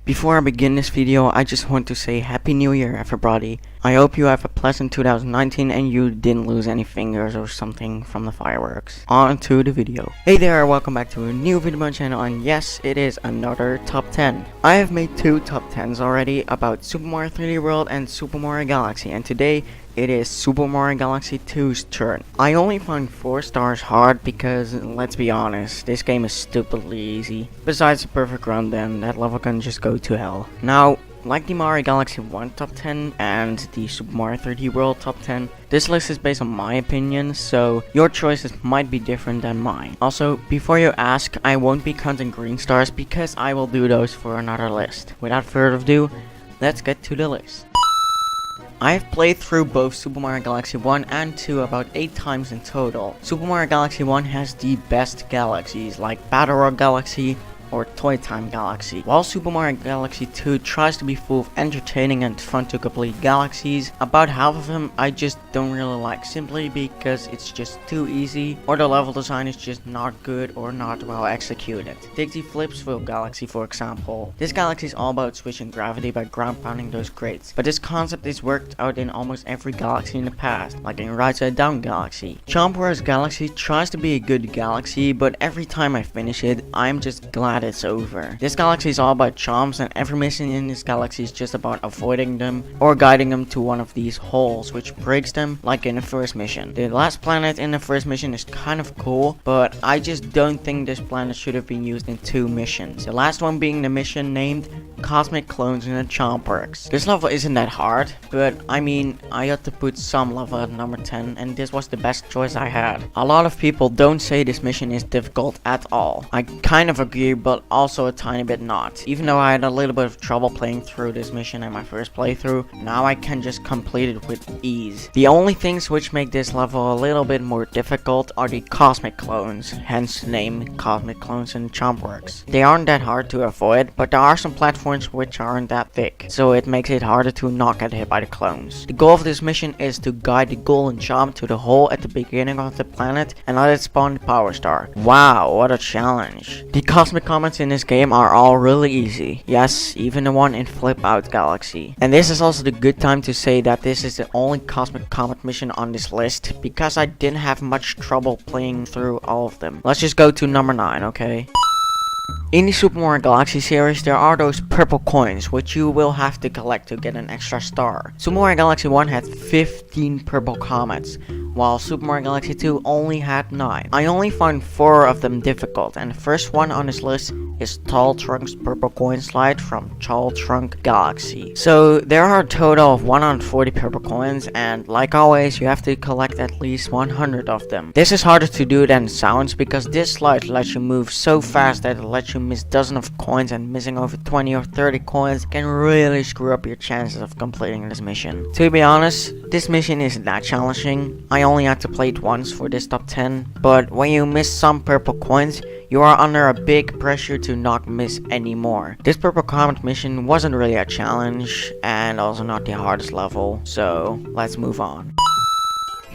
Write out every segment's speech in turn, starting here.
Before I begin this video, I just want to say Happy New Year, everybody. I hope you have a pleasant 2019 and you didn't lose any fingers or something from the fireworks. On to the video. Hey there, welcome back to a new video on my channel, and yes, it is another top 10. I have made two top 10s already about Super Mario 3D World and Super Mario Galaxy, and today it is Super Mario Galaxy 2's turn. I only find 4 stars hard because, let's be honest, this game is stupidly easy. Besides a perfect run, then that level can just go to hell. Now, like the Mario Galaxy 1 top 10 and the Super Mario 3D World top 10, this list is based on my opinion, so your choices might be different than mine. Also, before you ask, I won't be counting green stars because I will do those for another list. Without further ado, let's get to the list. I have played through both Super Mario Galaxy 1 and 2 about 8 times in total. Super Mario Galaxy 1 has the best galaxies like Battle Rock Galaxy or Toy Time Galaxy, while Super Mario Galaxy 2 tries to be full of entertaining and fun to complete galaxies. About half of them I just don't really like, simply because it's just too easy, or the level design is just not good or not well executed. Take the Flipsville Galaxy for example. This galaxy is all about switching gravity by ground pounding those grates, but this concept is worked out in almost every galaxy in the past, like in Right Side Down Galaxy. Chomp Wars Galaxy tries to be a good galaxy, but every time I finish it, I'm just glad it's over. This galaxy is all about chomps, and every mission in this galaxy is just about avoiding them or guiding them to one of these holes which breaks them, like in the first mission. The last planet in the first mission is kind of cool, but I just don't think this planet should have been used in 2 missions. The last one being the mission named Cosmic Clones in the Chomp Works. This level isn't that hard, but I mean, I had to put some level at number 10, and this was the best choice I had. A lot of people don't say this mission is difficult at all. I kind of agree, but also a tiny bit not. Even though I had a little bit of trouble playing through this mission in my first playthrough, now I can just complete it with ease. The only things which make this level a little bit more difficult are the Cosmic Clones, hence the name Cosmic Clones in Chomp Works. They aren't that hard to avoid, but there are some platforms which aren't that thick, so it makes it harder to not get hit by the clones. The goal of this mission is to guide the golden chomp to the hole at the beginning of the planet and let it spawn the power star. Wow, what a challenge. The cosmic comets in this game are all really easy. Yes, even the one in Flip Out Galaxy. And this is also the good time to say that this is the only Cosmic Comet mission on this list, because I didn't have much trouble playing through all of them. Let's just go to number 9, okay? In the Super Mario Galaxy series, there are those purple coins, which you will have to collect to get an extra star. Super Mario Galaxy 1 had 15 purple comets, while Super Mario Galaxy 2 only had 9. I only found 4 of them difficult, and the first one on this list is Tall Trunk's purple coin slide from Tall Trunk Galaxy. So there are a total of 140 purple coins, and like always, you have to collect at least 100 of them. This is harder to do than it sounds, because this slide lets you move so fast that it lets you miss dozens of coins, and missing over 20 or 30 coins can really screw up your chances of completing this mission. To be honest, this mission isn't that challenging. I only had to play it once for this top 10, but when you miss some purple coins, you are under a big pressure to not miss any more. This purple comet mission wasn't really a challenge, and also not the hardest level, so let's move on.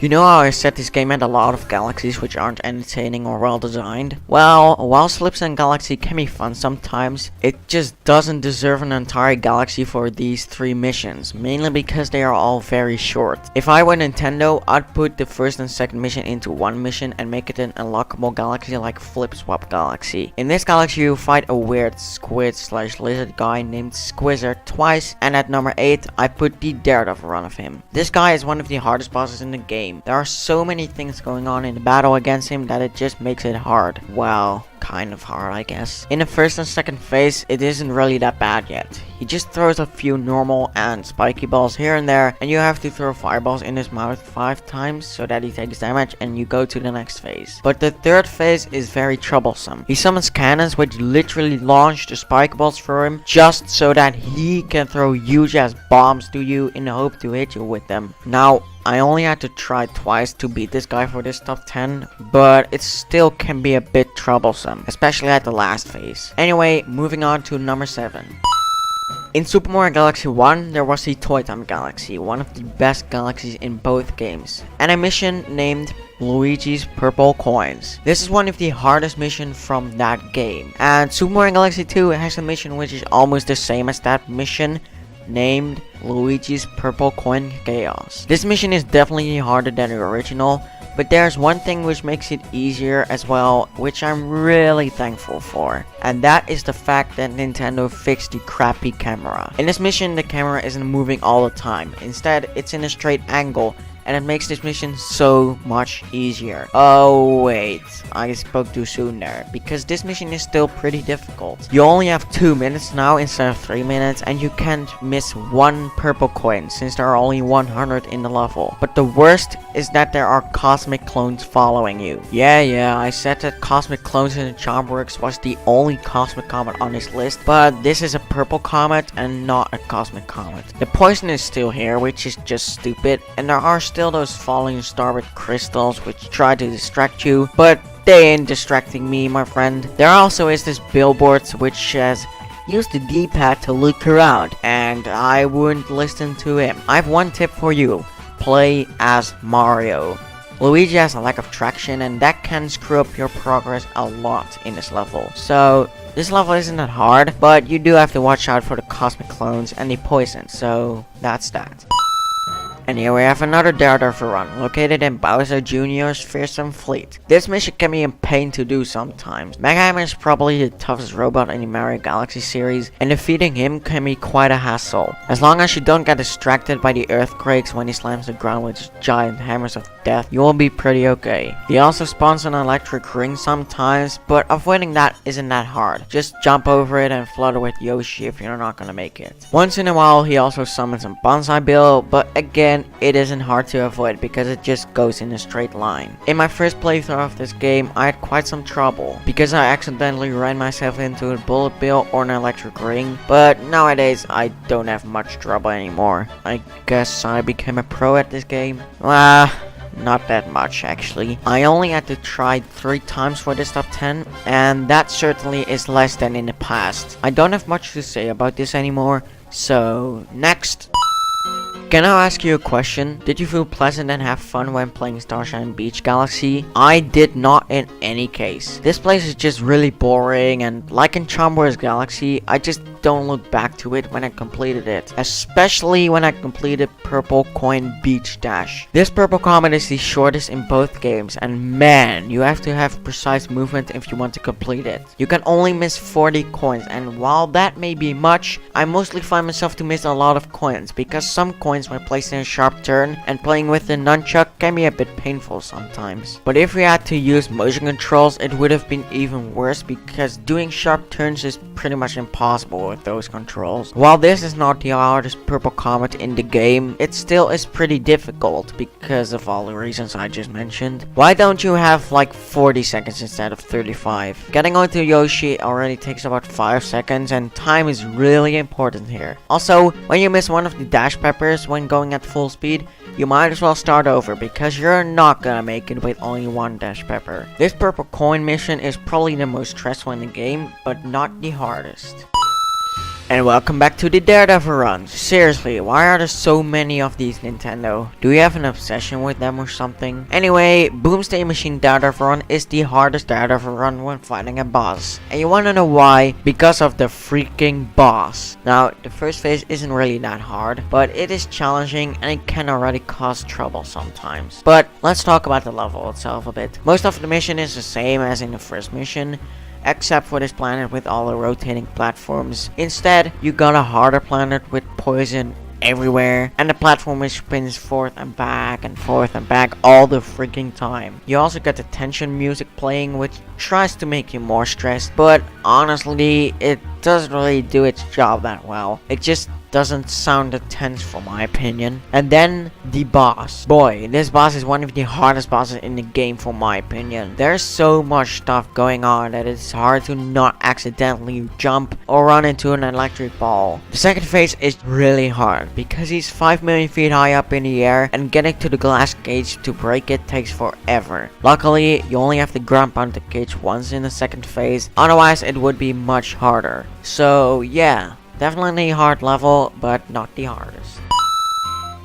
You know how I said this game had a lot of galaxies which aren't entertaining or well designed? Well, while Slips and Galaxy can be fun sometimes, it just doesn't deserve an entire galaxy for these 3 missions, mainly because they are all very short. If I were Nintendo, I'd put the first and second mission into one mission and make it an unlockable galaxy like Flip Swap Galaxy. In this galaxy you fight a weird squid / lizard guy named Squizzard twice, and at number 8 I put the Daredevil run of him. This guy is one of the hardest bosses in the game. There are so many things going on in the battle against him that it just makes it hard. Well, kind of hard, I guess. In the first and second phase, it isn't really that bad yet. He just throws a few normal and spiky balls here and there, and you have to throw fireballs in his mouth 5 times so that he takes damage, and you go to the next phase. But the third phase is very troublesome. He summons cannons which literally launch the spike balls for him, just so that he can throw huge ass bombs to you in the hope to hit you with them. Now, I only had to try twice to beat this guy for this top 10, but it still can be a bit troublesome, especially at the last phase. Anyway, moving on to number 7. In Super Mario Galaxy 1, there was the Toy Time Galaxy, one of the best galaxies in both games, and a mission named Luigi's Purple Coins. This is one of the hardest missions from that game. And Super Mario Galaxy 2 has a mission which is almost the same as that mission, named Luigi's Purple Coin Chaos. This mission is definitely harder than the original, but there's one thing which makes it easier as well, which I'm really thankful for. And that is the fact that Nintendo fixed the crappy camera. In this mission, the camera isn't moving all the time. Instead, it's in a straight angle, and it makes this mission so much easier. Oh wait, I spoke too soon there, because this mission is still pretty difficult. You only have 2 minutes now instead of 3 minutes, and you can't miss one purple coin since there are only 100 in the level. But the worst is that there are cosmic clones following you. Yeah, I said that cosmic clones in the Charmworks was the only cosmic comet on this list, but this is a purple comet and not a cosmic comet. The poison is still here, which is just stupid, and there are still those falling star with crystals which try to distract you, but they ain't distracting me, my friend. There also is this billboard which says, use the D-pad to look around, and I wouldn't listen to him. I have one tip for you. Play as Mario. Luigi has a lack of traction, and that can screw up your progress a lot in this level. So this level isn't that hard, but you do have to watch out for the cosmic clones and the poison, so that's that. And here we have another Daredevil run, located in Bowser Jr.'s fearsome fleet. This mission can be a pain to do sometimes. Mega Hammer is probably the toughest robot in the Mario Galaxy series, and defeating him can be quite a hassle. As long as you don't get distracted by the earthquakes when he slams the ground with his giant hammers of death, you will be pretty okay. He also spawns an electric ring sometimes, but avoiding that isn't that hard. Just jump over it and flutter with Yoshi if you're not gonna make it. Once in a while, he also summons a Bonsai Bill, but again, it isn't hard to avoid because it just goes in a straight line. In my first playthrough of this game, I had quite some trouble because I accidentally ran myself into a bullet bill or an electric ring, but nowadays I don't have much trouble anymore. I guess I became a pro at this game. Not that much actually. I only had to try 3 times for this top 10, and that certainly is less than in the past. I don't have much to say about this anymore, so next. Can I ask you a question? Did you feel pleasant and have fun when playing Starshine Beach Galaxy? I did not in any case. This place is just really boring, and like in Charmworks Galaxy, I just don't look back to it when I completed it. Especially when I completed Purple Coin Beach Dash. This purple comet is the shortest in both games, and man, you have to have precise movement if you want to complete it. You can only miss 40 coins, and while that may be much, I mostly find myself to miss a lot of coins because some coins when placed in a sharp turn, and playing with the nunchuck can be a bit painful sometimes. But if we had to use motion controls, it would have been even worse because doing sharp turns is pretty much impossible with those controls. While this is not the hardest purple comet in the game, it still is pretty difficult because of all the reasons I just mentioned. Why don't you have like 40 seconds instead of 35? Getting onto Yoshi already takes about 5 seconds, and time is really important here. Also, when you miss one of the dash peppers when going at full speed, you might as well start over because you're not gonna make it with only 1 dash pepper. This purple coin mission is probably the most stressful in the game, but not the hardest. And welcome back to the Daredevil runs. Seriously, why are there so many of these, Nintendo? Do you have an obsession with them or something? Anyway, Boomsday Machine Daredevil run is the hardest Daredevil run when fighting a boss. And you wanna know why? Because of the freaking boss. Now, the first phase isn't really that hard, but it is challenging and it can already cause trouble sometimes. But let's talk about the level itself a bit. Most of the mission is the same as in the first mission, except for this planet with all the rotating platforms. Instead, you got a harder planet with poison everywhere, and the platform which spins forth and back all the freaking time. You also get the tension music playing, which tries to make you more stressed, but honestly, it doesn't really do its job that well. It just doesn't sound that tense for my opinion. And then the boss. Boy, this boss is one of the hardest bosses in the game for my opinion. There's so much stuff going on that it's hard to not accidentally jump or run into an electric ball. The second phase is really hard because he's 5 million feet high up in the air, and getting to the glass cage to break it takes forever. Luckily, you only have to grab onto the cage once in the second phase, otherwise it would be much harder. So yeah, Definitely a hard level, but not the hardest.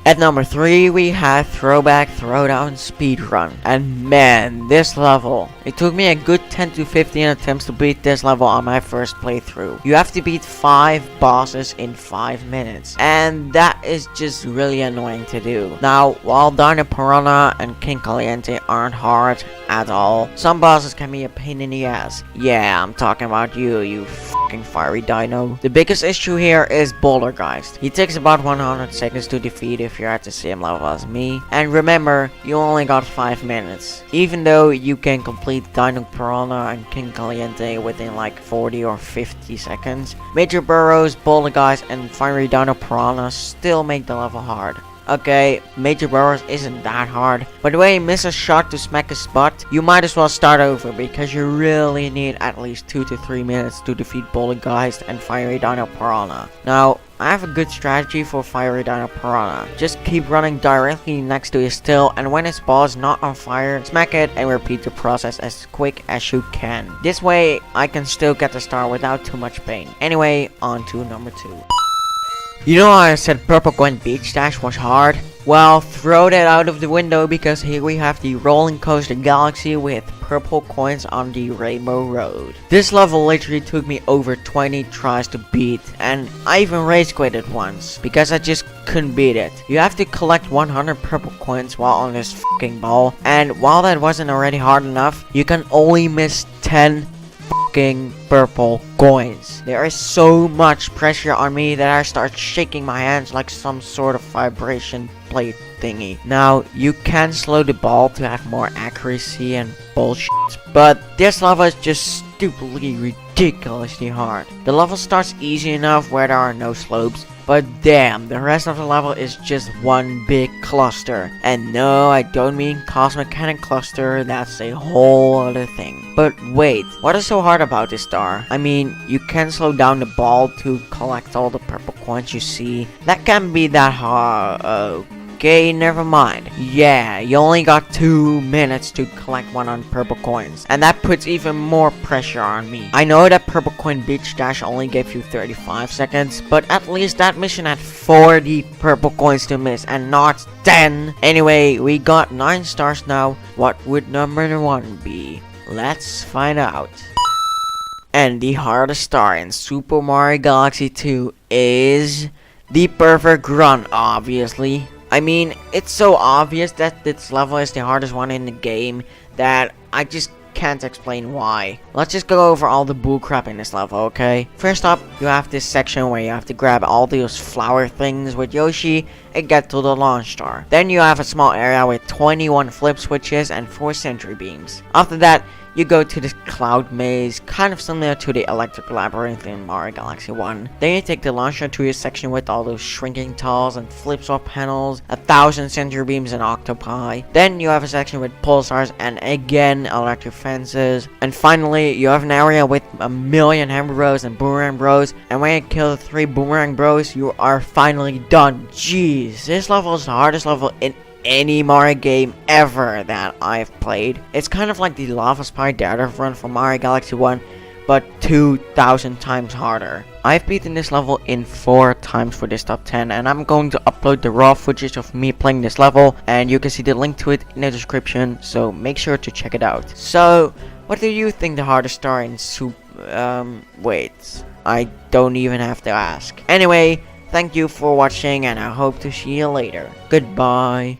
At number 3, we have Throwback Throwdown Speedrun. And man, this level, it took me a good 10 to 15 attempts to beat this level on my first playthrough. You have to beat 5 bosses in 5 minutes. And that is just really annoying to do. Now, while Dino Piranha and King Caliente aren't hard at all, some bosses can be a pain in the ass. Yeah, I'm talking about you fucking fiery dino. The biggest issue here is Bouldergeist. He takes about 100 seconds to defeat if you're at the same level as me. And remember, you only got 5 minutes. Even though you can complete Dino Piranha and King Caliente within like 40 or 50 seconds, Major Burrows, Bouldergeist, and Fiery Dino Piranha still make the level hard. Okay, Major Burrows isn't that hard, but when you miss a shot to smack his butt, you might as well start over because you really need at least 2 to 3 minutes to defeat Bouldergeist and Fiery Dino Piranha. Now, I have a good strategy for Fiery Dino Piranha. Just keep running directly next to his tail, and when his ball is not on fire, smack it and repeat the process as quick as you can. This way, I can still get the star without too much pain. Anyway, on to number 2. You know how I said Purple Coin Beach Dash was hard? Well, throw that out of the window because here we have the Rolling Coaster Galaxy with purple coins on the Rainbow Road. This level literally took me over 20 tries to beat, and I even rage quitted once because I just couldn't beat it. You have to collect 100 purple coins while on this fucking ball, and while that wasn't already hard enough, you can only miss 10 purple coins. There is so much pressure on me that I start shaking my hands like some sort of vibration plate thingy. Now, you can slow the ball to have more accuracy and bullshit, but this level is just stupidly ridiculously hard. The level starts easy enough where there are no slopes, but damn, the rest of the level is just one big cluster. And no, I don't mean Cosmic Cannon Cluster, that's a whole other thing. But wait, what is so hard about this star? I mean, you can slow down the ball to collect all the purple coins you see. That can't be that hard. Okay, never mind. Yeah, you only got 2 minutes to collect 100 purple coins, and that puts even more pressure on me. I know that Purple Coin Beach Dash only gave you 35 seconds, but at least that mission had 40 purple coins to miss and not 10. Anyway, we got 9 stars now. What would number 1 be? Let's find out. And the hardest star in Super Mario Galaxy 2 is the Perfect Run, obviously. I mean, it's so obvious that this level is the hardest one in the game that I just can't explain why. Let's just go over all the bullcrap in this level, okay? First up, you have this section where you have to grab all those flower things with Yoshi and get to the launch star. Then you have a small area with 21 flip switches and 4 sentry beams. After that, you go to this cloud maze, kind of similar to the electric labyrinth in Mario Galaxy 1. Then you take the launcher to a section with all those shrinking tiles and flip-swap panels, 1,000 sentry beams and octopi. Then you have a section with pulsars and again electric fences. And finally, you have an area with 1,000,000 Hammer Bros and Boomerang Bros. And when you kill the 3 Boomerang Bros, you are finally done. Jeez, this level is the hardest level in any Mario game ever that I've played. It's kind of like the Lava Spire Daredevil run from Mario Galaxy 1, but 2,000 times harder. I've beaten this level in 4 times for this top 10, and I'm going to upload the raw footage of me playing this level, and you can see the link to it in the description, so make sure to check it out. So, what do you think the hardest star in wait, I don't even have to ask. Anyway, thank you for watching, and I hope to see you later. Goodbye.